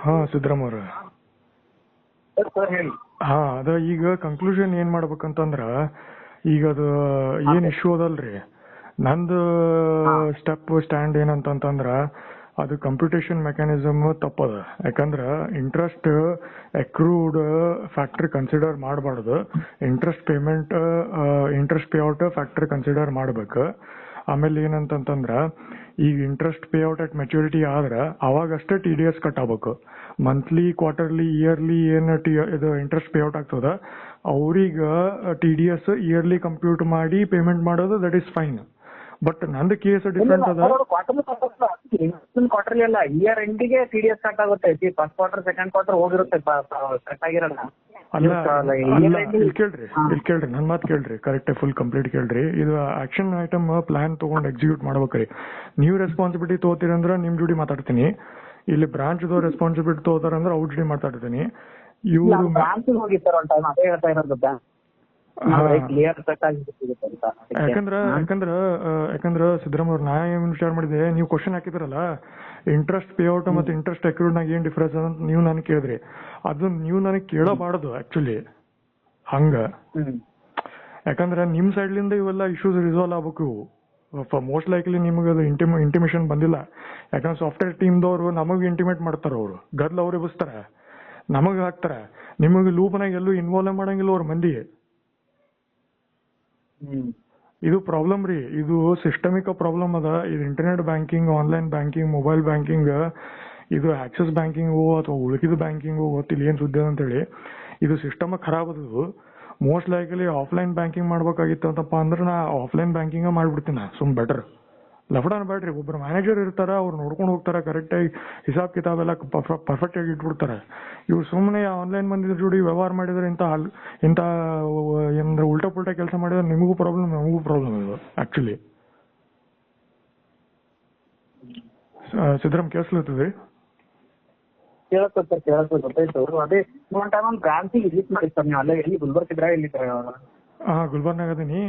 ಹಾ ಸಿದ್ದರಾಮ್ ಅವ್ರ ಸರ್ ಹೇಳಿ. ಹಾ ಅದ ಈಗ ಕನ್ಕ್ಲೂಷನ್ ಏನ್ ಮಾಡ್ಬೇಕಂತಂದ್ರ ಈಗ ಅದು ಏನ್ ಇಶ್ಯೂ ಅದಲ್ರಿ ನಂದು ಸ್ಟ್ಯಾಂಡ್ ಏನಂತಂದ್ರ ಅದು ಕಂಪ್ಯೂಟೇಷನ್ ಮೆಕ್ಯಾನಿಸಮ್ ತಪ್ಪದ. ಯಾಕಂದ್ರ ಇಂಟ್ರೆಸ್ಟ್ ಅಕ್ರೂಡ್ ಫ್ಯಾಕ್ಟರ್ ಕನ್ಸಿಡರ್ ಮಾಡಬಾರ್ದು, ಇಂಟ್ರೆಸ್ಟ್ ಪೇಔಟ್ ಫ್ಯಾಕ್ಟರ್ ಕನ್ಸಿಡರ್ ಮಾಡ್ಬೇಕು. ಆಮೇಲೆ ಏನಂತಂದ್ರ ಈಗ ಇಂಟ್ರೆಸ್ಟ್ ಪೇಔಟ್ ಅಟ್ ಮೆಚುರಿಟಿ ಆದ್ರ ಅವಾಗಷ್ಟೇ TDS ಕಟ್ ಆಗ್ಬೇಕು. ಮಂತ್ಲಿ ಕ್ವಾರ್ಟರ್ಲಿ ಇಯರ್ಲಿ ಏನ್ ಇದು ಇಂಟ್ರೆಸ್ಟ್ ಪೇಔಟ್ ಆಗ್ತದ ಅವ್ರೀಗ TDS ಇಯರ್ಲಿ ಕಂಪ್ಯೂಟ್ ಮಾಡಿ ಪೇಮೆಂಟ್ ಮಾಡೋದು ದಟ್ ಈಸ್ ಫೈನ್. ಬಟ್ ನಂದು ಕೇಸ್ ಡಿಫ್ರೆಂಟ್ ಅದ. ಕ್ವಾರ್ಟರ್ಲಿ ಅಲ್ಲ, ಇಯರ್ ಎಂಡಿಗೆ TDS ಕಟ್ ಆಗುತ್ತೆ. ಫಸ್ಟ್ ಕ್ವಾರ್ಟರ್ ಸೆಕೆಂಡ್ ಕ್ವಾರ್ಟರ್ ಹೋಗಿರುತ್ತೆ, ಕಟ್ ಆಗಿರಲ್ಲ. ಕೇಳ್ರಿ ನನ್ ಮಾತು ಕೇಳ್ರಿ, ಕರೆಕ್ಟ್ ಫುಲ್ ಕಂಪ್ಲೀಟ್ ಕೇಳ್ರಿ. ಇದು ಆಕ್ಷನ್ ಐಟಮ್ ಪ್ಲಾನ್ ತಗೊಂಡ್ ಎಕ್ಸಿಕ್ಯೂಟ್ ಮಾಡ್ಬೇಕ್ರಿ. ನೀವು ರೆಸ್ಪಾನ್ಸಿಬಿಲಿಟಿ ತಗೋತೀರಂದ್ರ ನಿಮ್ ಜೋಡಿ ಮಾತಾಡ್ತೀನಿ, ಇಲ್ಲಿ ಬ್ರಾಂಚ್ ರೆಸ್ಪಾನ್ಸಿಬಿಲಿಟಿ ತಗೋತಾರಂದ್ರ ಅವ್ರ ಜೋಡಿ ಮಾತಾಡ್ತೀನಿ. ಇವ್ರು ಯಾಕಂದ್ರ ಸಿದ್ದರಾಮ್ ಅವ್ರ ನಾ ಏನ್ ವಿಚಾರ ಮಾಡಿದೆ, ನೀವು ಕ್ವಶನ್ ಹಾಕಿದ್ರಲ್ಲ ಇಂಟ್ರೆಸ್ಟ್ ಪೇಔಟ್ ಮತ್ತೆ ಇಂಟ್ರೆಸ್ಟ್ ಅಕ್ರೂಡ್ ನಾಗ ಏನ್ ಡಿಫ್ರೆನ್ಸ್ ಅಂತ ನೀವು ನನಗೆ ಕೇಳಿದ್ರಿ. ಅದು ನೀವು ನನಗೆ ಕೇಳಬಾರದು ಆಕ್ಚುಲಿ ಹಂಗ. ಯಾಕಂದ್ರ ನಿಮ್ ಸೈಡ್ಲಿಂದ ಇವೆಲ್ಲ ಇಶ್ಯೂಸ್ ರಿಸಾಲ್ವ್ ಆಗ್ಬೇಕು. ಮೋಸ್ಟ್ ಲೈಕ್ಲಿ ನಿಮಗೆ ಅದು ಇಂಟಿಮೇಷನ್ ಬಂದಿಲ್ಲ. ಯಾಕಂದ್ರೆ ಸಾಫ್ಟ್ವೇರ್ ಟೀಮ್ದವ್ರು ನಮಗ್ ಇಂಟಿಮೇಟ್ ಮಾಡ್ತಾರ, ಅವ್ರು ಗದ್ಲ ಅವ್ರು ಎಬ್ಬಿಸ್ತಾರ, ನಮಗ್ ಹಾಕ್ತಾರ. ನಿಮಗೆ ಲೂಪ್ನಾಗ ಎಲ್ಲೂ ಇನ್ವಾಲ್ವ್ ಮಾಡಂಗಿಲ್ಲ ಅವ್ರ ಮಂದಿ. ಇದು ಪ್ರಾಬ್ಲಮ್ ರೀ, ಇದು ಸಿಸ್ಟಮಿಕ್ ಪ್ರಾಬ್ಲಮ್ ಅದ. ಇದು internet banking, online banking, mobile banking, ಇದು ಆಕ್ಸಿಸ್ ಬ್ಯಾಂಕಿಂಗು ಅಥವಾ ಉಳಿಕಿದ ಬ್ಯಾಂಕಿಂಗು ಗೊತ್ತಿಲ್ಲ ಏನ್ ಸುದ್ದಿ ಅಂತೇಳಿ ಇದು ಸಿಸ್ಟಮ್ ಖರಾಬ್ ಅದದು. ಮೋಸ್ಟ್ ಲೈಕ್ಲಿ ಆಫ್ಲೈನ್ ಬ್ಯಾಂಕಿಂಗ್ ಮಾಡ್ಬೇಕಾಗಿತ್ತು ಅಂತಪ್ಪ ಅಂದ್ರೆ ನಾ ಆಫ್ಲೈನ್ ಬ್ಯಾಂಕಿಂಗ್ ಮಾಡ್ಬಿಡ್ತೀನಿ. ಸುಮ್ ಬೆಟರ್ ಲಫ್ಡಾನ್ ಬೇಡ್ರಿ. ಒಬ್ರು ಮ್ಯಾನೇಜರ್ ಇರ್ತಾರ, ಅವ್ರು ನೋಡ್ಕೊಂಡು ಹೋಗ್ತಾರ, ಕರೆಕ್ಟಾಗಿ ಹಿಸಾಬ್ ಕಿತಾಬ್ ಎಲ್ಲ ಪರ್ಫೆಕ್ಟ್ ಆಗಿ ಇಟ್ಬಿಡ್ತಾರೆ. ಇವ್ರು ಸುಮ್ಮನೆ ಆನ್ಲೈನ್ ಮಂದಿದ್ರ ಜೋಡಿ ವ್ಯವಹಾರ ಮಾಡಿದ್ರೆ ಇಂಥ ಏನಾದ್ರು ಉಲ್ಟಾ ಪುಲ್ಟಾ ಕೆಲಸ ಮಾಡಿದ್ರೆ ನಿಮಗೂ ಪ್ರಾಬ್ಲಮ್, ನಮಗೂ ಪ್ರಾಬ್ಲಮ್ ಇದು ಆಕ್ಚುಲಿ. ಸಿದ್ದರಾಮ್ ಕೇಳಿಸ್ಲತ್ತದ್ರಿ? ಗೊತ್ತಾಯ್ತು. ಅದೇ ಒಂದ್ ಟೈಮ್ ಒಂದು ಬ್ರಾಂಚಿಗೆ ವಿಸಿಟ್ ಮಾಡಿ ಸರ್, ನೀವು ಅಲ್ಲೇ ಎಲ್ಲಿ ಗುಲ್ಬರ್ಗ ಇಲ್ಲಿ? ಹಾ ಗುಲ್ಬರ್ನಾಗ ಅದೀನಿ.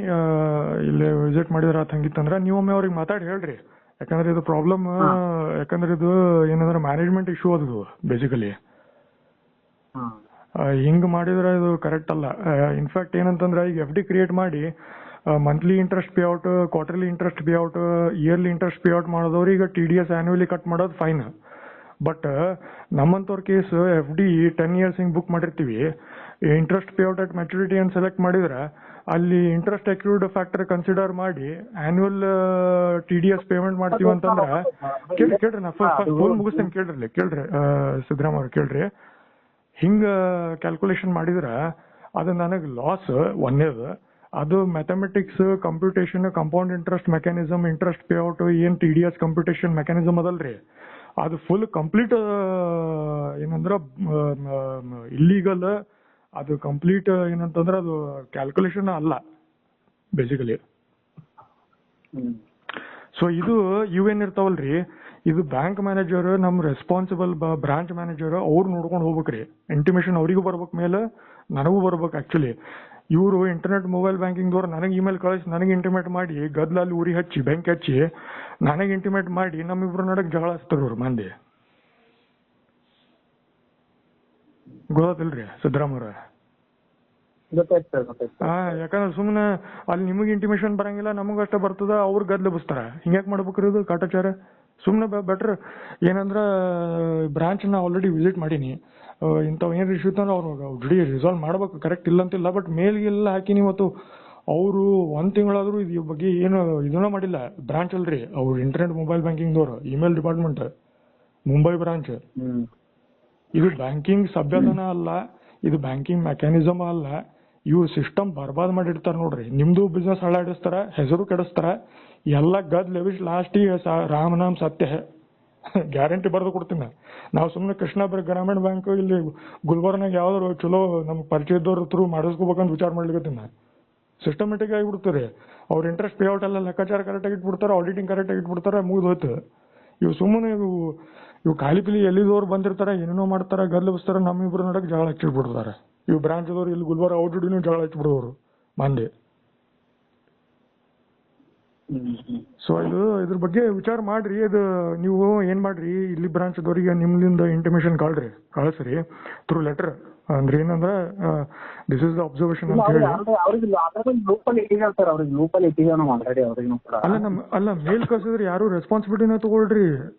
ಇಲ್ಲಿ ವಿಸಿಟ್ ಮಾಡಿದ್ರ ಹಂಗಿತ್ತಂದ್ರ ನೀವೊಮ್ಮೆ ಅವ್ರಿಗೆ ಮಾತಾಡಿ ಹೇಳ್ರಿ. ಯಾಕಂದ್ರೆ ಇದು ಪ್ರಾಬ್ಲಮ್, ಯಾಕಂದ್ರೆ ಇದು ಏನಂದ್ರೆ ಮ್ಯಾನೇಜ್ಮೆಂಟ್ ಇಶ್ಯೂ ಅದು ಬೇಸಿಕಲಿ. ಹಿಂಗ್ ಮಾಡಿದ್ರೆ ಇದು ಕರೆಕ್ಟ್ ಅಲ್ಲ. ಇನ್ಫ್ಯಾಕ್ಟ್ ಏನಂತಂದ್ರೆ ಈಗ FD ಕ್ರಿಯೇಟ್ ಮಾಡಿ monthly interest payout, quarterly interest payout, yearly interest payout ಮಾಡೋದವ್ರಿಗೆ TDS ಆನ್ಯುವಲಿ ಕಟ್ ಮಾಡೋದು ಫೈನ್. ಬಟ್ ನಮ್ಮಂತವ್ರ ಕೇಸ್ FD 10 years ಹಿಂಗ್ ಬುಕ್ ಮಾಡಿರ್ತೀವಿ, ಇಂಟ್ರೆಸ್ಟ್ ಪೇಔಟ್ ಅಟ್ ಮೆಚುರಿಟಿ ಅಂತ ಸೆಲೆಕ್ಟ್ ಮಾಡಿದ್ರೆ ಅಲ್ಲಿ ಇಂಟ್ರೆಸ್ಟ್ ಅಕ್ರೂಡ್ ಫ್ಯಾಕ್ಟರ್ ಕನ್ಸಿಡರ್ ಮಾಡಿ ಆನ್ಯುವಲ್ TDS ಪೇಮೆಂಟ್ ಮಾಡ್ತೀವಿ ಅಂತಂದ್ರ ಕೇಳ್ರಿ ನಾ ಫೋನ್ ಮುಗಿಸ್ತೇನೆ ಕೇಳ್ರಿ ಸಿದ್ದರಾಮ್ ಅವ್ರ ಕೇಳ್ರಿ. ಹಿಂಗ ಕ್ಯಾಲ್ಕುಲೇಷನ್ ಮಾಡಿದ್ರ ಅದು ನನಗ್ ಲಾಸ್ ಒಂದೇದು. ಅದು mathematics, computation, compound interest mechanism, interest payout ಏನ್ TDS ಕಂಪ್ಯೂಟೇಷನ್ ಮೆಕ್ಯಾನಿಸಮ್ ಅದಲ್ರಿ, ಅದು ಫುಲ್ ಕಂಪ್ಲೀಟ್ ಏನಂದ್ರ ಇಲ್ಲೀಗಲ್. ಅದು ಕಂಪ್ಲೀಟ್ ಏನಂತಂದ್ರ ಅದು ಕ್ಯಾಲ್ಕುಲೇಷನ್ ಅಲ್ಲ ಬೇಸಿಕಲಿ. ಸೊ ಇದು ಇವೇನಿರ್ತಾವಲ್ರಿ, ಇದು ಬ್ಯಾಂಕ್ ಮ್ಯಾನೇಜರ್, ನಮ್ ರೆಸ್ಪಾನ್ಸಿಬಲ್ ಬ್ರಾಂಚ್ ಮ್ಯಾನೇಜರ್ ಅವ್ರು ನೋಡ್ಕೊಂಡು ಹೋಗ್ಬೇಕ್ರಿ. ಇಂಟಿಮೇಷನ್ ಅವರಿಗೂ ಬರ್ಬೇಕು, ಮೇಲೆ ನನಗೂ ಬರ್ಬೇಕು. ಆಕ್ಚುಲಿ ಇವರು ಇಂಟರ್ನೆಟ್ ಮೊಬೈಲ್ ಬ್ಯಾಂಕಿಂಗ್ ದವ್ರು ನನಗೆ ಇಮೇಲ್ ಕಳಿಸಿ ನನಗೆ ಇಂಟಿಮೇಟ್ ಮಾಡಿ ಗದ್ಲಲ್ಲಿ ಉರಿ ಹಚ್ಚಿ ಬೆಂಕಿ ಹಚ್ಚಿ ನನಗೆ ಇಂಟಿಮೇಟ್ ಮಾಡಿ ನಮ್ಮಿಬ್ರು ನಡಕ್ ಜಗಳ ಹಚ್ತಾರ ಅವ್ರು ಮಂದಿ. ಗೊತ್ತಿಲ್ರಿ ಸಿದ್ದರಾಮ್ ಅವ್ರ? ಯಾಕಂದ್ರೆ ಸುಮ್ಮನೆ ಅಲ್ಲಿ ನಿಮಗೆ ಇಂಟಿಮೇಷನ್ ಬರಂಗಿಲ್ಲ, ನಮಗ ಅಷ್ಟ ಬರ್ತದ, ಅವ್ರ ಗದ್ಲ ಬಸ್ತಾರ. ಹಿಂಗ್ಯಾಕ್ ಮಾಡ್ಬೇಕ್ರಿ ಇದು ಕಾಟಾಚಾರ? ಸುಮ್ಮನೆ ಬೆಟರ್ ಏನಂದ್ರ ಬ್ರಾಂಚ್ ನಾ ಆಲ್ರೆಡಿ ವಿಸಿಟ್ ಮಾಡೀನಿ, ಇಂಥವ್ ಏನ್ ಇಶ್ಯೂ ಇತ್ತಂದ್ರೆ ಅವ್ರು ಆಲ್ರೆಡಿ ರಿಸಾಲ್ವ್ ಮಾಡ್ಬೇಕು, ಕರೆಕ್ಟ್ ಇಲ್ಲ ಅಂತಿಲ್ಲ. ಬಟ್ ಮೇಲ್ಗೆಲ್ಲ ಹಾಕಿನಿ, ಇವತ್ತು ಅವರು 1 ತಿಂಗಳಾದ್ರೂ ಇದ್ರ ಬಗ್ಗೆ ಏನು ಇದನ್ನ ಮಾಡಿಲ್ಲ. ಬ್ರಾಂಚ್ ಅಲ್ರಿ, ಅವ್ರು ಇಂಟರ್ನೆಟ್ ಮೊಬೈಲ್ ಬ್ಯಾಂಕಿಂಗ್ ದವ್ರು, ಇಮೇಲ್ ಡಿಪಾರ್ಟ್ಮೆಂಟ್, ಮುಂಬೈ ಬ್ರಾಂಚ್. ಇದು ಬ್ಯಾಂಕಿಂಗ್ ಸಭ್ಯತನ ಅಲ್ಲ, ಇದು ಬ್ಯಾಂಕಿಂಗ್ ಮೆಕ್ಯಾನಿಸಮ್ ಅಲ್ಲ. ಇವ್ರು ಸಿಸ್ಟಮ್ ಬರ್ಬಾದ್ ಮಾಡಿರ್ತಾರ ನೋಡ್ರಿ. ನಿಮ್ದು ಬಿಸ್ನೆಸ್ ಹಾಳಾಡಿಸ್ತಾರ, ಹೆಸರು ಕೆಡಿಸ್ತಾರ, ಎಲ್ಲ ಗದ್ ಲೆವಿಸ್ ಲಾಸ್ಟಿಗೆ ರಾಮನಾಮ್ ಸತ್ಯ ಗ್ಯಾರಂಟಿ ಬರೆದು ಕೊಡ್ತೀನಿ. ನಾವು ಸುಮ್ಮನೆ ಕೃಷ್ಣ ಗ್ರಾಮೀಣ ಬ್ಯಾಂಕ್ ಇಲ್ಲಿ ಗುಲ್ಬರ್ನಾಗ ಯಾವ್ದಾರು ಚಲೋ ನಮ್ ಪರಿಚಯದವ್ರ ಥ್ರೂ ಮಾಡಿಸ್ಕೋಬೇಕಂತ ವಿಚಾರ ಮಾಡ್ಲಿಕ್ಕತ್ತೀನಿ. ಸಿಸ್ಟಮೆಟಿಕ್ ಆಗಿಬಿಡ್ತಾರೆ. ಅವ್ರ ಇಂಟ್ರೆಸ್ಟ್ ಪೇಔಟ್ ಎಲ್ಲ ಲೆಕ್ಕಾಚಾರ ಕರೆಕ್ಟಾಗಿ ಇಟ್ಬಿಡ್ತಾರೆ, ಆಡಿಟಿಂಗ್ ಕರೆಕ್ಟಾಗಿ ಇಟ್ಬಿಡ್ತಾರೆ, ಮುಗಿದು ಹೋಯ್ತು. ಇವು ಸುಮ್ಮನೆ ಇವು ಖಾಲಿ ಪಿಲಿ ಎಲ್ಲಿದವ್ರು ಬಂದಿರ್ತಾರೆ, ಏನೇನೋ ಮಾಡ್ತಾರ, ಗದ್ಲು ಬಸ್ತಾರ, ನಮ್ಮಿಬ್ರು ನಡಕ್ ಜಗಳ ಹಚ್ಚಿಬಿಡ್ತಾರೆ. ಇವು ಬ್ರಾಂಚ್ ಅದವ್ರು ಇಲ್ಲಿ ಗುಲ್ಬರ್ಗ ಔಟ್ ಜೋಡಿನೂ ಜಗಳ ಹಚ್ಚಿಬಿಡೋರು ಮಂದಿ. ಸೊ ಇದ್ರ ಬಗ್ಗೆ ವಿಚಾರ ಮಾಡ್ರಿ. ಅದು ನೀವು ಏನ್ ಮಾಡ್ರಿ, ಇಲ್ಲಿ ಬ್ರಾಂಚ್ದವ್ರಿಗೆ ನಿಮ್ಲಿಂದ ಇಂಟಿಮೇಷನ್ ಕಳಿಸ್ರಿ ಥ್ರೂ ಲೆಟರ್. ಅಂದ್ರೆ ಏನಂದ್ರ ದಿಸ್ ಇಸ್ ದ ಅಬ್ಸರ್ವೇಷನ್ ಅಂತ ಹೇಳಿ. ಲೂಪಲ್ಲಿ ಇಟ್ಟಿದ್ದೇವೆ ಸರ್, ಅವ್ರಿಗೆ ಲೂಪಲ್ಲಿ ಇಟ್ಟಿದ್ದೇವೆ ನಾವು ಆಲ್ರೆಡಿ ಅವ್ರಿಗೂ ಕೂಡ. ಅಲ್ಲ ಮೇಲ್ ಕಳ್ಸಿದ್ರೆ ಯಾರು ರೆಸ್ಪಾನ್ಸಿಬಿಲಿಟಿನ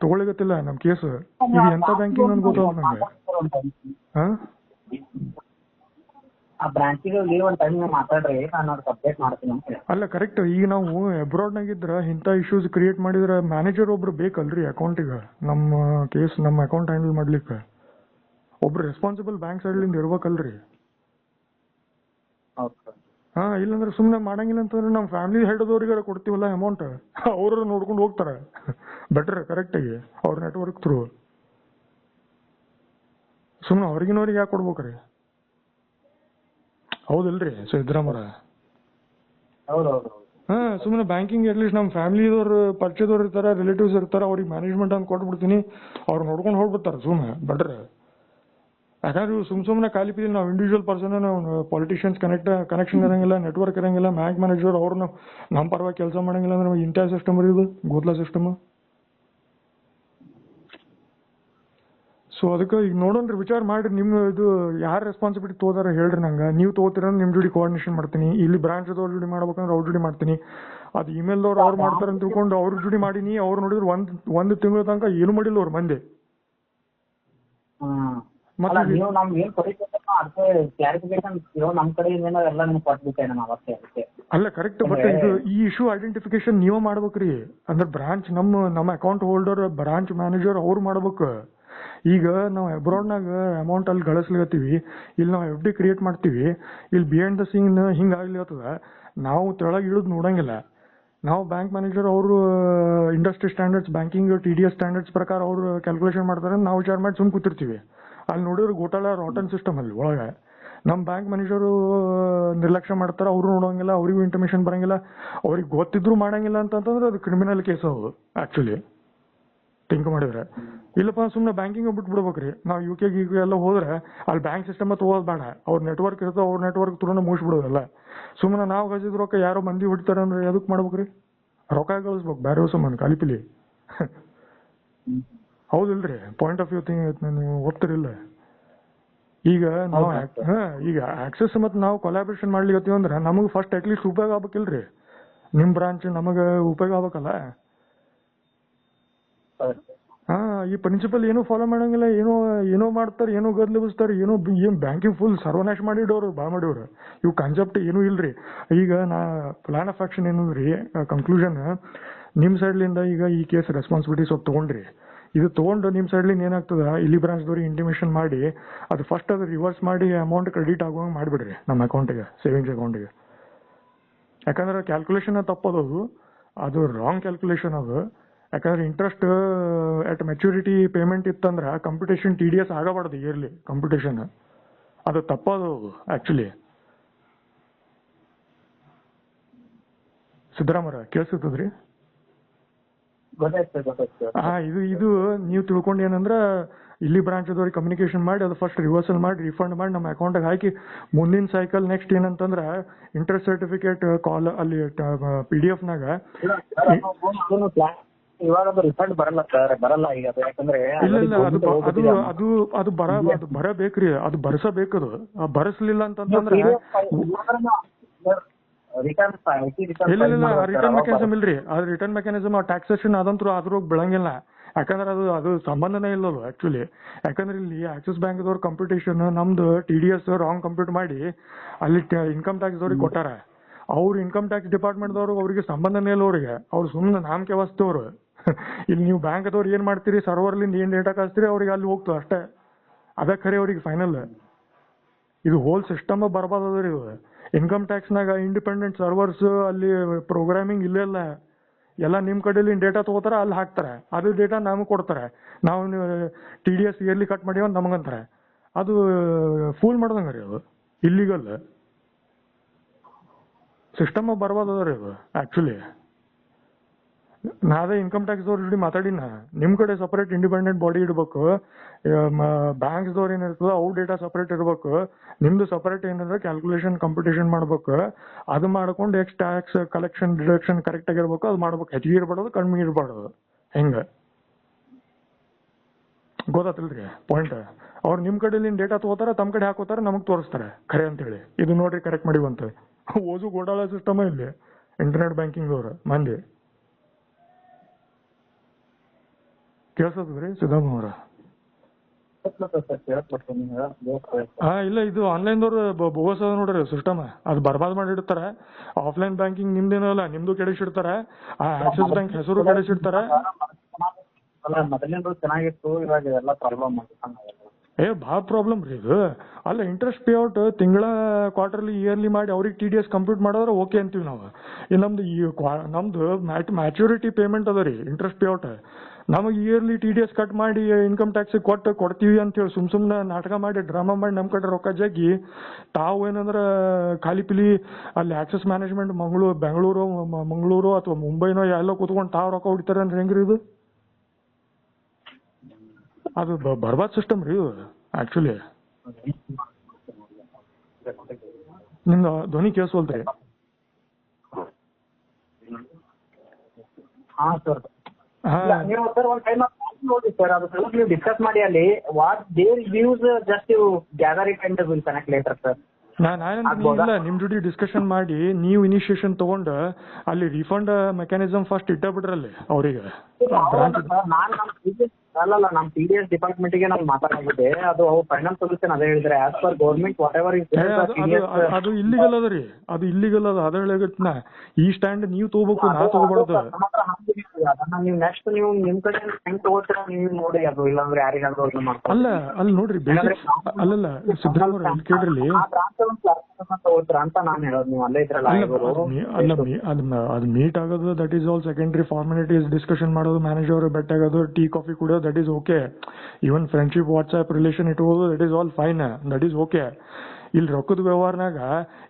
ತಗೊಳ್ಳಿಗತ್ತಿಲ್ಲ ನಮ್ ಕೇಸ್. ಇದು ಎಂತ ಬ್ಯಾಂಕಿಂಗ್ ಅಂತ ಗೊತ್ತಾಗ ನಂಗೆ. ಆ ಬ್ರಾಂಚಿಗೆ ಹೋಗಿ ಒಂದು ಟೈಮ್ ಮಾತಾಡ್ರಿ, ನಾನು ಅವ್ರಿಗೆ ಅಪ್ಡೇಟ್ ಮಾಡ್ತೀನಿ ಅಂತ ಹೇಳಿ. ಅಲ್ಲ ಕರೆಕ್ಟ್. ಈಗ ನಾವು ಅಬ್ರಾಡ್ನಾಗಿದ್ರ ಇಂಥ ಇಶ್ಯೂಸ್ ಕ್ರಿಯೇಟ್ ಮಾಡಿದ್ರೆ ಮ್ಯಾನೇಜರ್ ಒಬ್ರು ಬೇಕಲ್ರಿ ಅಕೌಂಟಿಗೆ. ನಮ್ಮ ಕೇಸ್ ನಮ್ಮ ಅಕೌಂಟ್ ಹ್ಯಾಂಡಲ್ ಮಾಡ್ಲಿಕ್ಕೆ ಒಬ್ರು ರೆಸ್ಪಾನ್ಸಿಬಲ್ ಬ್ಯಾಂಕ್ ಸೈಡ್ಲಿಂದ ಇರ್ಬೇಕಲ್ರಿ. ಇಲ್ಲಾಂದ್ರೆ ಸುಮ್ಮನೆ ಮಾಡಂಗಿಲ್ಲ ಅಂತಂದ್ರೆ ನಮ್ಮ ಫ್ಯಾಮಿಲಿ ಹೆಡ್ದವ್ರಿಗೆ ಕೊಡ್ತೀವಲ್ಲ ಅಮೌಂಟ್, ಅವರು ನೋಡ್ಕೊಂಡು ಹೋಗ್ತಾರೆ ಬೆಟರ್ ಕರೆಕ್ಟಾಗಿ ಅವ್ರ ನೆಟ್ವರ್ಕ್ ಥ್ರೂ. ಸುಮ್ಮನೆ ಹೊರಗಿನವ್ರಿಗೆ ಯಾಕೆ ಕೊಡ್ಬೇಕ್ರಿ? ಹೌದಿಲ್ರಿ ಸಿದ್ದರಾಮಯ್ಯ? ಸುಮ್ಮನೆ ಬ್ಯಾಂಕಿಂಗ್ ಅಟ್ಲೀಸ್ಟ್ ನಮ್ಮ ಫ್ಯಾಮಿಲಿದವ್ರು ಪರಿಚಯದವ್ರು ಇರ್ತಾರೆ, ರಿಲೇಟಿವ್ಸ್ ಇರ್ತಾರೆ, ಅವ್ರಿಗೆ ಮ್ಯಾನೇಜ್ಮೆಂಟ್ ಅಂತ ಕೊಟ್ಬಿಡ್ತೀನಿ, ಅವ್ರು ನೋಡ್ಕೊಂಡು ಹೋಗ್ಬಿಡ್ತಾರೆ ಸುಮ್ಮನೆ ಬೆಟರ್. ಯಾಕಂದ್ರೆ ಸುಮ್ಮನೆ ಖಾಲಿ ಪೀಲಿ ನಾವು ಇಂಡಿವಿಜುವಲ್ ಪರ್ಸನ್, ನಾವು ಪಾಲಿಟಿಷಿಯನ್ಸ್ ಕನೆಕ್ಷನ್ ಇರಂಗಿಲ್ಲ, ನೆಟ್ವರ್ಕ್ ಇರಂಗಿಲ್ಲ, ಬ್ಯಾಂಕ್ ಮ್ಯಾನೇಜರ್ ಅವ್ರು ನಮ್ಮ ಪರವಾಗಿ ಕೆಲಸ ಮಾಡಂಗಿಲ್ಲ ಅಂದ್ರೆ ಇಂಥ ಸಿಸ್ಟಮ್ ಇದು ಗೋತ್ಲಾ ಸಿಸ್ಟಮ್. ಸೊ ಅದಕ್ಕೆ ಈಗ ನೋಡೋಣ್ರಿ, ವಿಚಾರ ಮಾಡ್ರಿ. ನಿಮ್ಮ ಇದು ಯಾರು ರೆಸ್ಪಾನ್ಸಿಬಿಲಿಟಿ ತಗೋದಾರ ಹೇಳ್ರಿ ನಂಗೆ. ನೀವು ತಗೋತೀರ ನಿಮ್ಮ ಜೋಡಿ ಕೋಆರ್ಡಿನೇಷನ್ ಮಾಡ್ತೀನಿ. ಇಲ್ಲಿ ಬ್ರಾಂಚ್ದವ್ರ ಜೋಡಿ ಮಾಡ್ಬೇಕಂದ್ರೆ ಅವ್ರ ಜೋಡಿ ಮಾಡ್ತೀನಿ. ಅದು ಇಮೇಲ್ದವ್ರು ಅವ್ರು ಮಾಡ್ತಾರೆ ಅಂತ ತಿಳ್ಕೊಂಡು ಅವ್ರ ಜೋಡಿ ಮಾಡೀನಿ. ಅವ್ರು ನೋಡಿದ್ರೆ ಒಂದು ತಿಂಗಳ ತನಕ ಏನು ಮಾಡಿಲ್ಲ ಅವ್ರ ಮಂದಿ. ಮತ್ತೆ ನೀವು ನಮ್ಗೆ ಏನ್ ಅದಕ್ಕೆ ಕ್ಲಾರಿಫಿಕೇಶನ್ ನಮ್ಮ ಕಡೆ ಎಲ್ಲ ನಿಮ್ಗೆ ಕೊಟ್ಬಿಟ್ಟೆ ನಾನು ಅವತ್ತೇ. ಅದಕ್ಕೆ ಅಲ್ಲ ಕರೆಕ್ಟ್. ಬಟ್ ಇದು ಈ ಇಶ್ಯೂ ಐಡೆಂಟಿಫಿಕೇಶನ್ ನೀವು ಮಾಡ್ಬೇಕ್ರಿ. ಅಂದ್ರೆ ಬ್ರಾಂಚ್ ನಮ್ಮ ಅಕೌಂಟ್ ಹೋಲ್ಡರ್, ಬ್ರಾಂಚ್ ಮ್ಯಾನೇಜರ್ ಅವ್ರು ಮಾಡ್ಬೇಕು. ಈಗ ನಾವು ಅಬ್ರಾಡ್ನಾಗ ಅಮೌಂಟ್ ಅಲ್ಲಿ ಗಳಿಸ್ಲಿಕತ್ತೀವಿ, ಇಲ್ಲಿ ನಾವು FD ಕ್ರಿಯೇಟ್ ಮಾಡ್ತೀವಿ, ಇಲ್ಲಿ ಬಿಹೈಂಡ್ ದ ಸೀನ್ ಹಿಂಗಾಗ್ಲಿಕತ್ತದ. ನಾವು ತೆಳಗೆ ಇಳಿದು ನೋಡಂಗಿಲ್ಲ. ನಾವು ಬ್ಯಾಂಕ್ ಮ್ಯಾನೇಜರ್ ಅವರು industry standards, banking TDS standards ಪ್ರಕಾರ ಅವರು ಕ್ಯಾಲ್ಕುಲೇಷನ್ ಮಾಡ್ತಾರೆ, ನಾವು ವಿಚಾರ ಮಾಡಿ ಸುಮ್ ಕೂತಿರ್ತೀವಿ. ಅಲ್ಲಿ ನೋಡಿದ್ರೆ ಗೋಟಾಳ ರಾಟನ್ ಸಿಸ್ಟಮ್ ಅಲ್ಲಿ ಒಳಗೆ. ನಮ್ಮ ಬ್ಯಾಂಕ್ ಮ್ಯಾನೇಜರು ನಿರ್ಲಕ್ಷ್ಯ ಮಾಡ್ತಾರೆ, ಅವರು ನೋಡೋಂಗಿಲ್ಲ, ಅವ್ರಿಗೂ ಇಂಟಿಮೇಷನ್ ಬರಂಗಿಲ್ಲ, ಅವ್ರಿಗೆ ಗೊತ್ತಿದ್ರು ಮಾಡಂಗಿಲ್ಲ ಅಂತಂದ್ರೆ ಅದು ಕ್ರಿಮಿನಲ್ ಕೇಸ್ ಅದು ಆಕ್ಚುಲಿ ಥಿಂಕ್ ಮಾಡಿದ್ರೆ. ಇಲ್ಲಪ್ಪ ಸುಮ್ಮನೆ ಬ್ಯಾಂಕಿಂಗ್ ಬಿಟ್ಬಿಡ್ಬೇಕ್ರಿ. ನಾವು UK ಎಲ್ಲ ಹೋದ್ರೆ ಅಲ್ಲಿ ಬ್ಯಾಂಕ್ ಸಿಸ್ಟಮ್ ತಗೋದು ಬೇಡ, ಅವ್ರ ನೆಟ್ವರ್ಕ್ ಇರ್ತದೆ, ಅವ್ರ ನೆಟ್ವರ್ಕ್ ಥ್ರೂನ ಮುಗಿಸ್ಬಿಡೋದಲ್ಲ. ಸುಮ್ಮನೆ ನಾವು ಗಜಿದ್ ರೊಕ್ಕ ಯಾರೋ ಮಂದಿ ಹೊಡಿತಾರೆ ಅಂದ್ರೆ ಅದಕ್ಕೆ ಮಾಡ್ಬೇಕ್ರಿ? ರೊಕ್ಕ ಗಳಿಸ್ಬೇಕು ಬೇರೆ ಸಂಬಂಧ ಕಾಲಿಪಿಲಿ. ಹೌದಿಲ್ರಿ? ಪಾಯಿಂಟ್ ಆಫ್ ವ್ಯೂ ನೀವು ಒಪ್ತಿರಿಲ್ಲ? ಈಗ ನಾವು ಈಗ ಆಕ್ಸೆಸ್ ಮತ್ತು ನಾವು ಕೊಲಾಬ್ರೇಷನ್ ಮಾಡ್ಲಿಕತ್ತೀವಿ ಅಂದ್ರೆ ನಮಗೆ ಫಸ್ಟ್ ಅಟ್ಲೀಸ್ಟ್ ಉಪಯೋಗ ಆಗ್ಬೇಕಿಲ್ರಿ? ನಿಮ್ಮ ಬ್ರಾಂಚ್ ನಮಗೆ ಉಪಯೋಗ ಆಗ್ಬೇಕಲ್ಲ. ಈ ಪ್ರಿನ್ಸಿಪಲ್ ಏನೂ ಫಾಲೋ ಮಾಡಂಗಿಲ್ಲ, ಏನೋ ಮಾಡ್ತಾರೆ, ಏನೋ ಗದ್ಲಿಸ್ತಾರೆ, ಏನೋ ಬ್ಯಾಂಕಿಂಗ್ ಫುಲ್ ಸರ್ವನಾಶ ಮಾಡಿಡೋರು, ಬಾ ಮಾಡಿವ್ರು. ಇವು ಕಾನ್ಸೆಪ್ಟ್ ಏನೂ ಇಲ್ರಿ. ಈಗ ನಾ ಪ್ಲಾನ್ ಆಫ್ ಆಕ್ಷನ್ ಏನಂದ್ರಿ, ಕನ್ಕ್ಲೂಷನ್ ನಿಮ್ಮ ಸೈಡ್ಲಿಂದ ಈಗ ಈ ಕೇಸ್ ರೆಸ್ಪಾನ್ಸಿಬಿಲಿಟಿ ಸ್ವಲ್ಪ ತೊಗೊಂಡ್ರಿ. ಇದು ತೊಗೊಂಡು ನಿಮ್ಮ ಸೈಡ್ಲಿಂದ ಏನಾಗ್ತದ, ಇಲ್ಲಿ ಬ್ರಾಂಚ್ದವ್ರಿಗೆ ಇಂಟಿಮೇಷನ್ ಮಾಡಿ ಅದು ಫಸ್ಟ್ ಅದು ರಿವರ್ಸ್ ಮಾಡಿ ಅಮೌಂಟ್ ಕ್ರೆಡಿಟ್ ಆಗುವಂಗೆ ಮಾಡಿಬಿಡ್ರಿ ನಮ್ಮ ಅಕೌಂಟಿಗೆ, ಸೇವಿಂಗ್ಸ್ ಅಕೌಂಟಿಗೆ. ಯಾಕಂದ್ರೆ ಕ್ಯಾಲ್ಕುಲೇಷನ್ ತಪ್ಪೋದು, ಅದು ರಾಂಗ್ ಕ್ಯಾಲ್ಕುಲೇಷನ್ ಅದು. ಯಾಕಂದ್ರೆ ಇಂಟ್ರೆಸ್ಟ್ ಅಟ್ ಮೆಚುರಿಟಿ ಪೇಮೆಂಟ್ ಇತ್ತಂದ್ರೆ ಕಂಪ್ಯೂಟೇಷನ್ TDS ಆಗಬಾರ್ದು ಇಯರ್ಲಿ ಕಂಪ್ಯೂಟೇಷನ್. ಅದು ತಪ್ಪದು ಆಕ್ಚುಲಿ. ಸಿದ್ದರಾಮಯ್ಯ ಕೇಳಿಸ್ತದ್ರಿ? ಇದು ನೀವು ತಿಳ್ಕೊಂಡು ಏನಂದ್ರೆ ಇಲ್ಲಿ ಬ್ರಾಂಚ್ದವ್ರಿಗೆ ಕಮ್ಯುನಿಕೇಶನ್ ಮಾಡಿ ಅದು ಫಸ್ಟ್ ರಿವರ್ಸಲ್ ಮಾಡಿ ರಿಫಂಡ್ ಮಾಡಿ ನಮ್ಮ ಅಕೌಂಟಿಗೆ ಹಾಕಿ, ಮುಂದಿನ ಸೈಕಲ್ ನೆಕ್ಸ್ಟ್ ಏನಂತಂದ್ರೆ ಇಂಟ್ರೆಸ್ಟ್ ಸರ್ಟಿಫಿಕೇಟ್ ಕಾಲ್ ಅಲ್ಲಿ PDF-ನಾಗ ಇವಾಗ ಅದು ರಿಫಂಡ್ ಬರಲ್ಲ ಸರ್, ಬರಲ್ಲ ಈಗ. ಯಾಕಂದ್ರೆ ಅದು ಬರಬೇಕ್ರಿ, ಅದು ಬರ್ಸಬೇಕದು. ಬರ್ಸ್ಲಿಲ್ಲ ಅಂತಂದ್ರೆ ಇಲ್ಲ ರಿಟರ್ನ್ ಮೆಕ್ಯಾನಿಸಮ್ ಇಲ್ರಿ. ಅದು ರಿಟರ್ನ್ ಮೆಕ್ಯಾನಿಸಮ್ ಟ್ಯಾಕ್ಸೇಷನ್ ಅದಂತೂ ಅದ್ರಾಗ ಬೆಳಂಗಿಲ್ಲ. ಯಾಕಂದ್ರೆ ಅದು ಸಂಬಂಧನೇ ಇಲ್ಲದು ಆಕ್ಚುಲಿ. ಯಾಕಂದ್ರೆ ಇಲ್ಲಿ ಆಕ್ಸಿಸ್ ಬ್ಯಾಂಕ್ದವ್ರ ಕಂಪ್ಯೂಟೇಷನ್ ನಮ್ದು TDS ರಾಂಗ್ ಕಂಪ್ಯೂಟ್ ಮಾಡಿ ಅಲ್ಲಿ ಇನ್ಕಮ್ ಟ್ಯಾಕ್ಸ್ ದವ್ರಿಗೆ ಕೊಟ್ಟಾರ. ಅವ್ರು ಇನ್ಕಮ್ ಟ್ಯಾಕ್ಸ್ ಡಿಪಾರ್ಟ್ಮೆಂಟ್ದವ್ರು ಅವ್ರಿಗೆ ಸಂಬಂಧನೇ ಇಲ್ಲ. ಅವ್ರು ಸುಮ್ಮನೆ ನಾಮಕೆ ವಸ್ತವ್ರು. ಇಲ್ಲಿ ನೀವು ಬ್ಯಾಂಕ್ದವ್ರು ಏನ್ ಮಾಡ್ತೀರಿ, ಸರ್ವರ್ಲಿಂದ ಏನ್ ಡೇಟಾ ಕಳಿಸ್ತೀರಿ ಅವ್ರಿಗೆ ಅಲ್ಲಿ ಹೋಗ್ತದೆ ಅಷ್ಟೇ. ಅದ ಖರೆ ಅವ್ರಿಗೆ ಫೈನಲ್. ಇದು ಹೋಲ್ ಸಿಸ್ಟಮ್ ಬರ್ಬಾರ್ದ್ರಿ ಇದು. ಇನ್ಕಮ್ ಟ್ಯಾಕ್ಸ್ನಾಗ ಇಂಡಿಪೆಂಡೆಂಟ್ ಸರ್ವರ್ಸ್ ಅಲ್ಲಿ ಪ್ರೋಗ್ರಾಮಿಂಗ್ ಇಲ್ಲ. ಎಲ್ಲ ನಿಮ್ಮ ಕಡೆಯಲ್ಲಿ ಡೇಟಾ ತಗೋತಾರ, ಅಲ್ಲಿ ಹಾಕ್ತಾರೆ, ಅದು ಡೇಟಾ ನಮಗೆ ಕೊಡ್ತಾರೆ. ನಾವು TDS ಇಯರ್ಲಿ ಕಟ್ ಮಾಡಿ ಅಂತ ನಮಗಂತಾರೆ. ಅದು ಫೂಲ್ ಮಾಡ್ದಂಗ್ರಿ, ಅದು ಇಲ್ಲಿಗಲ್ ಸಿಸ್ಟಮ್ ಬರ್ಬಾರ್ದ್ರಿ ಅದು ಆಕ್ಚುಲಿ. ನಾ ಅದೇ ಇನ್ಕಮ್ ಟ್ಯಾಕ್ಸ್ ಅವ್ರ ಜೊತೆ ಮಾತಾಡಿನ ನಿಮ್ ಕಡೆ ಸಪರೇಟ್ ಇಂಡಿಪೆಂಡೆಂಟ್ ಬಾಡಿ ಇಡ್ಬೇಕು, ಬ್ಯಾಂಕ್ಸ್ ದವ್ರ ಏನಿರ್ತದ ಅವು ಡೇಟಾ ಸಪರೇಟ್ ಇರ್ಬೇಕು, ನಿಮ್ದು ಸಪರೇಟ್ ಏನಂದ್ರೆ ಕ್ಯಾಲ್ಕುಲೇಷನ್ ಕಂಪಿಟೇಷನ್ ಮಾಡ್ಬೇಕು, ಅದು ಮಾಡ್ಕೊಂಡು X tax collection deduction correct ಆಗಿರ್ಬೇಕು, ಅದು ಮಾಡ್ಬೇಕು, ಹೆಚ್ಚಿಗೆ ಇರ್ಬಾರ್ದು ಕಡಿಮೆ ಇರ್ಬಾರ್ದು. ಹೆಂಗ ಗೊತ್ತಾತಿಲ್ರಿ ಪಾಯಿಂಟ್? ಅವ್ರು ನಿಮ್ ಕಡೆ ಡೇಟಾ ತಗೋತಾರ, ತಮ್ಮ ಕಡೆ ಹಾಕೋತಾರ, ನಮಗ್ ತೋರಿಸ್ತಾರೆ ಖರೆ ಅಂತೇಳಿ, ಇದು ನೋಡ್ರಿ ಕರೆಕ್ಟ್ ಮಾಡಿವಂತ. ಓಸು ಗೋಡಾಳ ಸಿಸ್ಟಮ್ ಇಲ್ಲಿ ಇಂಟರ್ನೆಟ್ ಬ್ಯಾಂಕಿಂಗ್ ಅವ್ರ ಮಂದಿ. ಕೇಳ್ಸದ್ರಿ ಸಿದ್ದಮ್ಮ ಅವ್ರ? ಇಲ್ಲ, ಇದು ಆನ್ಲೈನ್ ದವ್ರ ಬೋಗಸ್ ಅದ ನೋಡ್ರಿ ಸಿಸ್ಟಮ್, ಅದು ಬರ್ಬಾದ್ ಮಾಡಿಡ್ತಾರ. ಆಫ್ಲೈನ್ ಬ್ಯಾಂಕಿಂಗ್ ನಿಮ್ದೇನಲ್ಲ, ನಿಮ್ದು ಕೆಡಿಸಿಡ್ತಾರ, ಆ ಆಕ್ಸಿಸ್ ಬ್ಯಾಂಕ್ ಹೆಸರು ಕೆಡಿಸಿಡ್ತಾರ. ಮೊದಲಿಂದ ಚೆನ್ನಾಗಿತ್ತು, ಇವಾಗ ಎಲ್ಲ ಪ್ರಾಬ್ಲಮ್ ಭಾಳ ಪ್ರಾಬ್ಲಮ್ ರೀ ಇದು. ಅಲ್ಲ, ಇಂಟ್ರೆಸ್ಟ್ ಪೇ ಔಟ್ ತಿಂಗಳ ಕ್ವಾರ್ಟರ್ಲಿ ಇಯರ್ಲಿ ಮಾಡಿ ಅವ್ರಿಗೆ TDS ಕಂಪ್ಲೀಟ್ ಮಾಡಿದ್ರೆ ಓಕೆ ಅಂತೀವಿ ನಾವು. ನಮ್ದು ಮ್ಯಾಚುರಿಟಿ ಪೇಮೆಂಟ್ ಅದ ರೀ ಇಂಟ್ರೆಸ್ಟ್ ಪೇ ಔಟ್. ನಮಗೆ ಇಯರ್ಲಿ TDS ಕಟ್ ಮಾಡಿ ಇನ್ಕಮ್ ಟ್ಯಾಕ್ಸ್ ಕೊಡ್ತೀವಿ ಅಂತೇಳಿ ಸುಮ್ನೆ ನಾಟಕ ಮಾಡಿ ಡ್ರಾಮಾ ಮಾಡಿ ನಮ್ಮ ಕಡೆ ರೊಕ್ಕ ಜಗ್ಗಿ ತಾವು ಏನಂದ್ರೆ ಖಾಲಿ ಪಿಲಿ ಅಲ್ಲಿ ಆಕ್ಸೆಸ್ ಮ್ಯಾನೇಜ್ಮೆಂಟ್ ಮಂಗಳೂರು ಅಥವಾ ಮುಂಬೈನೋ ಎಲ್ಲ ಕೂತ್ಕೊಂಡು ತಾವು ರೊಕ್ಕ ಹೊಡಿತಾರೆ ಅಂದ್ರೆ ಹೆಂಗ್ರಿ ಇದು? ಅದು ಬರ್ಬಾದ್ ಸಿಸ್ಟಮ್ ರೀ ಆಕ್ಚುಲಿ. ನಿಮ್ದು ಧ್ವನಿ ಕೇಳಿಸೋಲ್ತ್ರಿ. ನೀವು ಸರ್ ಒಂದು ಟೈಮ್ ನೋಡಿ ಸರ್, ಅದು ಸ್ವಲ್ಪ ನೀವು ಡಿಸ್ಕಸ್ ಮಾಡಿ ಅಲ್ಲಿ what their views just you gather it and will connect later sir. ಇಲ್ಲ, ನಿಮ್ ಜೊತೆ ಡಿಸ್ಕಷನ್ ಮಾಡಿ ನೀವು ಇನಿಷಿಯೇಷನ್ ತಗೊಂಡು ಅಲ್ಲಿ ರಿಫಂಡ್ ಮೆಕ್ಯಾನಿಸಮ್ ಫಸ್ಟ್ ಇಟ್ಟ ಬಿಡ್ರಲ್ಲಿ ಅವ್ರಿಗೆ. ಅಲ್ಲಲ್ಲ, ನಮ್ಮ TDS ಡಿಪಾರ್ಟ್ಮೆಂಟ್ಗೆ ನಾವು ಮಾತಾಡಿದ್ದೆ, ಅದು ಅವ್ರ ಫೈನಲ್ ಸೊಲ್ಯೂಷನ್ ಅದೇ ಹೇಳಿದ್ರೆ as per government what ever is ಅದು ಇಲ್ಲಿಗಲ್ ಅದ ರೀ, ಅದು ಇಲ್ಲಿಗಲ್ ಅದ. ಅದ ಹೇಳಗತ್ನ ಈ ಸ್ಟ್ಯಾಂಡ್ ನೀವು ತಗೋಬೇಕು, ನಾ ತಗೋಬಾರ್ದು. ನೀವು ನೆಕ್ಸ್ಟ್ ನೀವು ನಿಮ್ ಕಡೆ ಹೆಂಗ್ ತಗೋತೀರ ನೀವು ನೋಡಿ, ಅದು ಇಲ್ಲಾಂದ್ರೆ ಯಾರಿಗಾದ್ರೂ ಮಾಡ್ತಾರೆ. ಅಲ್ಲ, ಅಲ್ಲಿ ನೋಡ್ರಿ ಬೇಸಿಕ್ ಅಲ್ಲಲ್ಲ ಸಿದ್ದರಾಮಯ್ಯ ಇಲ್ಲಿ ಕೇಳ್ರಿ ತಗೋತೀರ ಅಂತ ನಾನು ಹೇಳೋದು. ನೀವು ಅಲ್ಲೇ ಇದ್ರಲ್ಲ, ಅದು ಮೀಟ್ ಆಗೋದು that is all secondary formalities. Discussion ಮಾಡೋದು, ಮ್ಯಾನೇಜರ್ ಬೆಟ್ ಆಗೋದು, ಟೀ ಕಾಫಿ ಕುಡಿಯೋದು, that is okay. Even friendship WhatsApp relation ಇಟ್ಕೋದು, that is all fine, that is okay. ಇಲ್ಲಿ ರೊಕ್ಕದ ವ್ಯವಹಾರನಾಗ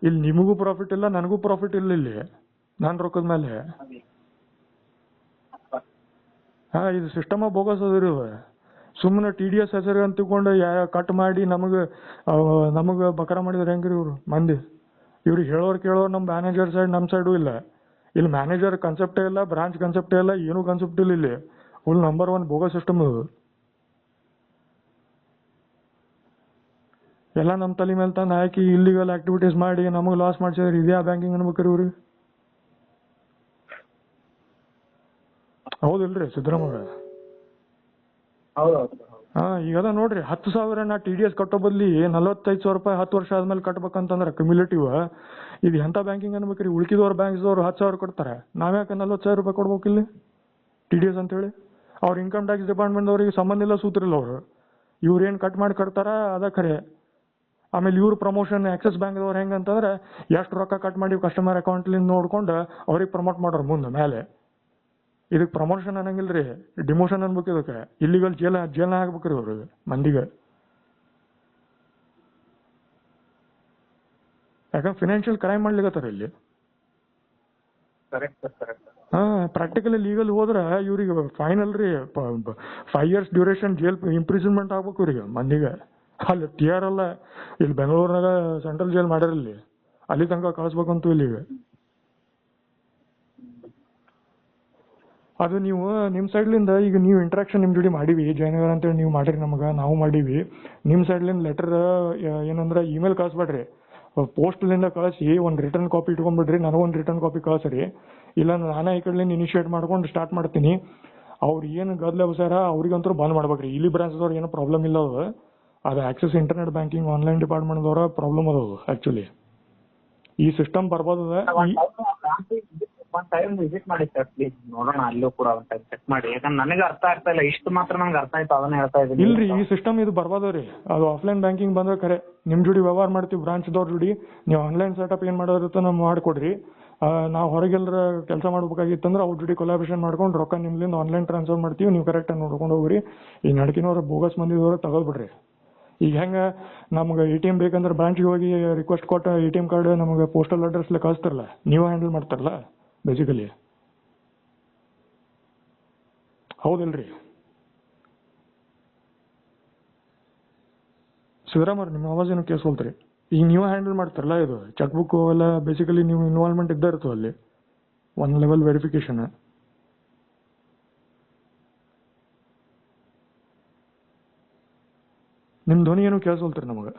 ಇಲ್ಲಿ ನಿಮಗೂ ಪ್ರಾಫಿಟ್ ಇಲ್ಲ, ನನಗೂ ಪ್ರಾಫಿಟ್ ಇಲ್ಲ. ಇಲ್ಲಿ ನಾನು ರೊಕ್ಕದ ಮೇಲೆ ಇದು ಸಿಸ್ಟಮ್ ಬೋಗಸ್ ಅದ್ರಿ. ಸುಮ್ಮನೆ TDS ಹೆಸರು ಅಂತ ತಿಳ್ಕೊಂಡು ಕಟ್ ಮಾಡಿ ನಮಗೆ ಬಕರ ಮಾಡಿದ್ರೆ ಹೆಂಗ್ರಿ ಇವ್ರು ಮಂದಿ? ಇವ್ರಿಗೆ ಕೇಳೋರು ನಮ್ಮ ಮ್ಯಾನೇಜರ್ ಸೈಡ್ ನಮ್ಮ ಸೈಡು ಇಲ್ಲ. ಇಲ್ಲಿ ಮ್ಯಾನೇಜರ್ ಕನ್ಸೆಪ್ಟೇ ಇಲ್ಲ, ಬ್ರಾಂಚ್ ಕನ್ಸೆಪ್ಟೇ ಇಲ್ಲ, ಏನೂ ಕನ್ಸೆಪ್ಟ್ ಇಲ್ಲ. ಇಲ್ಲಿ ಫುಲ್ ನಂಬರ್ 1 ಬೋಗಸ್ ಸಿಸ್ಟಮ್ ಇದು. ಎಲ್ಲ ನಮ್ಮ ತಲೆ ಮೇಲೆ ತಂದು ಹಾಕಿ ಇಲ್ಲಿಗಲ್ ಆಕ್ಟಿವಿಟೀಸ್ ಮಾಡಿ ನಮಗೆ ಲಾಸ್ ಮಾಡ್ಸಿದ್ರೆ ಇದ್ಯಾ ಬ್ಯಾಂಕಿಂಗ್ ಅನ್ಬೇಕ್ರಿ ಇವ್ರಿ? ಹೌದಿಲ್ರಿ ಸಿದ್ದರಾಮಯ್ಯ? ಈಗ ಅದ ನೋಡ್ರಿ, 10,000 ನಾ TDS ಕಟ್ಟೋ ಬದ್ಲಿ 45,000 ರೂಪಾಯಿ 10 ವರ್ಷ ಆದ್ಮೇಲೆ ಕಟ್ಬೇಕಂತಂದ್ರೆ ಕ್ಯುಮ್ಯುಲೇಟಿವ್. ಇದು ಎಂತ ಬ್ಯಾಂಕಿಂಗ್ ಅನ್ಬೇಕ್ರಿ? ಉಳ್ಕಿದವ್ರ ಬ್ಯಾಂಕ್ಸ್ದವ್ರು 10,000 ಕೊಡ್ತಾರೆ, ನಾವ್ಯಾಕೆ 40,000 ರೂಪಾಯಿ ಕೊಡ್ಬೇಕು ಇಲ್ಲಿ TDS ಅಂತೇಳಿ? ಅವ್ರ ಇನ್ಕಮ್ ಟ್ಯಾಕ್ಸ್ ಡಿಪಾರ್ಟ್ಮೆಂಟ್ದವ್ರಿಗೆ ಸಂಬಂಧ ಇಲ್ಲ, ಸೂತ್ರಿಲ್ಲ ಅವರು. ಇವ್ರೇನು ಕಟ್ ಮಾಡಿ ಕಟ್ತಾರ ಅದ ಖರೆ. ಆಮೇಲೆ ಇವ್ರ ಪ್ರಮೋಷನ್ ಆಕ್ಸಿಸ್ ಬ್ಯಾಂಕ್ದವ್ರು ಹೆಂಗಂತಂದ್ರೆ ಎಷ್ಟು ರೊಕ್ಕ ಕಟ್ ಮಾಡಿ ಕಸ್ಟಮರ್ ಅಕೌಂಟ್ಲಿಂದ ನೋಡ್ಕೊಂಡು ಅವ್ರಿಗೆ ಪ್ರಮೋಟ್ ಮಾಡೋರು ಮುಂದೆ ಮೇಲೆ. ಇದಕ್ಕೆ ಪ್ರಮೋಷನ್ ಅನ್ನಂಗಿಲ್ರಿ, ಡಿಮೋಷನ್ ಅನ್ಬೇಕು. ಇದಕ್ಕೆ ಇಲ್ಲಿಗಲ್ ಜೇಲ್ನ ಹಾಕ್ಬೇಕ್ರಿ ಅವ್ರಿಗೆ ಮಂದಿಗೆ. ಯಾಕಂದ್ರೆ ಫಿನಾನ್ಷಿಯಲ್ ಕ್ರೈಮ್ ಮಾಡ್ಲಿಕ್ಕತ್ತಾರ ಇಲ್ಲಿ. ಪ್ರಾಕ್ಟಿಕಲಿ ಲೀಗಲ್ ಹೋದ್ರೆ ಇವ್ರಿಗೆ ಫೈನಲ್ ರೀ 5 years ಡ್ಯೂರೇಷನ್ ಜೇಲ್ ಇಂಪ್ರಿಸನ್ಮೆಂಟ್ ಆಗ್ಬೇಕು ಇವ್ರಿಗೆ ಮಂದಿಗೆ. ಅಲ್ಲಿ TR ಅಲ್ಲ, ಇಲ್ಲಿ ಬೆಂಗಳೂರಿನಾಗ ಸೆಂಟ್ರಲ್ ಜೈಲ್ ಮಾಡ್ಯಾರಲ್ಲಿ, ಅಲ್ಲಿ ತನಕ ಕಳಿಸ್ಬೇಕಂತೂ ಇಲ್ಲಿಗೆ. ಅದು ನೀವು ನಿಮ್ಮ ಸೈಡ್ಲಿಂದ ಈಗ ನೀವು ಇಂಟ್ರಾಕ್ಷನ್ ನಿಮ್ಮ ಜೋಡಿ ಮಾಡೀವಿ, ಜಯನಗರ ಅಂತೇಳಿ ನೀವು ಮಾಡಿರಿ, ನಮಗೆ ನಾವು ಮಾಡೀವಿ. ನಿಮ್ಮ ಸೈಡ್ಲಿಂದ ಲೆಟರ್ ಏನಂದ್ರೆ ಇಮೇಲ್ ಕಳಿಸ್ಬೇಡ್ರಿ, ಪೋಸ್ಟ್ಲಿಂದ ಕಳಿಸಿ ಒಂದು ರಿಟರ್ನ್ ಕಾಪಿ ಇಟ್ಕೊಂಡ್ಬಿಡ್ರಿ, ನನಗೊಂದು ರಿಟರ್ನ್ ಕಾಪಿ ಕಳಿಸ್ರಿ. ಇಲ್ಲ ನಾನೇ ಈ ಕಡೆಲಿಂದ ಇನಿಷಿಯೇಟ್ ಮಾಡ್ಕೊಂಡು ಸ್ಟಾರ್ಟ್ ಮಾಡ್ತೀನಿ. ಅವ್ರು ಏನು ಗದ್ದಲ ಬಸಾರ ಅವ್ರಿಗಂತೂ ಬಂದ್ ಮಾಡ್ಬೇಕ್ರಿ. ಇಲ್ಲಿ ಬ್ರಾಂಚ್ದವ್ರು ಏನೋ ಪ್ರಾಬ್ಲಮ್ ಇಲ್ಲ, ಅದು ಆಕ್ಸೆಸ್ ಇಂಟರ್ನೆಟ್ ಬ್ಯಾಂಕಿಂಗ್ ಆನ್ಲೈನ್ ಡಿಪಾರ್ಟ್ಮೆಂಟ್ದವ್ರ ಪ್ರಾಬ್ಲಮ್ ಅದಾವ. ಆಕ್ಚುಲಿ ಈ ಸಿಸ್ಟಮ್ ಬರ್ಬೋದ. ಒಂದ್ ಟೈಮ್ ವಿಸಿಟ್ ಮಾಡಿ ಸರ್ ಪ್ಲೀಸ್, ನೋಡೋಣ ಅಲ್ಲೂ ಕೂಡ ಒಂದ್ ಟೈಮ್ ಚೆಕ್ ಮಾಡಿ. ಯಾಕಂದ್ರೆ ನನಗೆ ಅರ್ಥ ಆಗ್ತಾ ಇಲ್ಲ, ಇಷ್ಟು ಮಾತ್ರ ನಂಗೆ ಅರ್ಥ ಆಯ್ತು, ಅದನ್ನ ಹೇಳ್ತಾ ಇದ್ದೀನಿ. ಇಲ್ರಿ, ಈ ಸಿಸ್ಟಮ್ ಇದು ಬರ್ಬೋದ್ರಿ. ಅದು ಆಫ್ಲೈನ್ ಬ್ಯಾಂಕಿಂಗ್ ಬಂದ್ರೆ ಖರೆ ನಿಮ್ ಜೋಡಿ ವ್ಯವಹಾರ ಮಾಡ್ತೀವಿ ಬ್ರಾಂಚ್ದವ್ರ ಜೋಡಿ. ನೀವು ಆನ್ಲೈನ್ ಸೆಟಪ್ ಏನ್ ಮಾಡೋದಿರುತ್ತೆ ನಮ್ಗೆ ಮಾಡ್ಕೊಡ್ರಿ. ನಾವು ಹೊರಗೆಲ್ಲರ ಕೆಲಸ ಮಾಡ್ಬೇಕಾಗಿತ್ತಂದ್ರೆ ಅವ್ರ ಜೋಡಿ ಕೊಲಾಬ್ರೇಷನ್ ಮಾಡ್ಕೊಂಡು ರೊಕ್ಕ ನಿಮ್ಲಿಂದ ಆನ್ಲೈನ್ ಟ್ರಾನ್ಸ್ಫರ್ ಮಾಡ್ತೀವಿ, ನೀವು ಕರೆಕ್ಟಾಗಿ ನೋಡ್ಕೊಂಡು ಹೋಗ್ರಿ. ಈ ನಡ್ಕಿನವ್ರ ಬೋಗಸ್ ಮಂದಿದವ್ರ ತಗೋಬಿಡ್ರಿ. ಈಗ ಹೆಂಗೆ ನಮ್ಗೆ ATM ಬೇಕಂದ್ರೆ ಬ್ರಾಂಚ್ಗೆ ಹೋಗಿ ರಿಕ್ವೆಸ್ಟ್ ಕೊಟ್ಟು ATM ಕಾರ್ಡ್ ನಮಗೆ ಪೋಸ್ಟಲ್ ಅಡ್ರೆಸ್ಲೆ ಕಳಿಸ್ತಾರಲ್ಲ, ನೀವು ಹ್ಯಾಂಡಲ್ ಮಾಡ್ತಾರಲ್ಲ ಬೇಸಿಕಲಿ. ಹೌದಿಲ್ರಿ ಸಿದ್ದರಾಮಯ್ಯ ನಿಮ್ಮ ಆವಾಜ್ ಏನು ಕೇಳಿಸ್ಕೊಳ್ತೀರಿ ಈಗ ನೀವು ಹ್ಯಾಂಡಲ್ ಮಾಡ್ತಾರಲ್ಲ ಇದು ಚೆಕ್ ಬುಕ್ ಎಲ್ಲ ಬೇಸಿಕಲಿ ನೀವು ಇನ್ವಾಲ್ವ್ಮೆಂಟ್ ಇದ್ದೇ ಇರ್ತದೆ ಅಲ್ಲಿ ಒನ್ ಲೆವೆಲ್ ವೆರಿಫಿಕೇಶನ್ ನಿಮ್ಮ ಧ್ವನಿ ಏನು ಕೇಳಿಸ್ಕೊಳ್ತೀರಿ ನಮಗೆ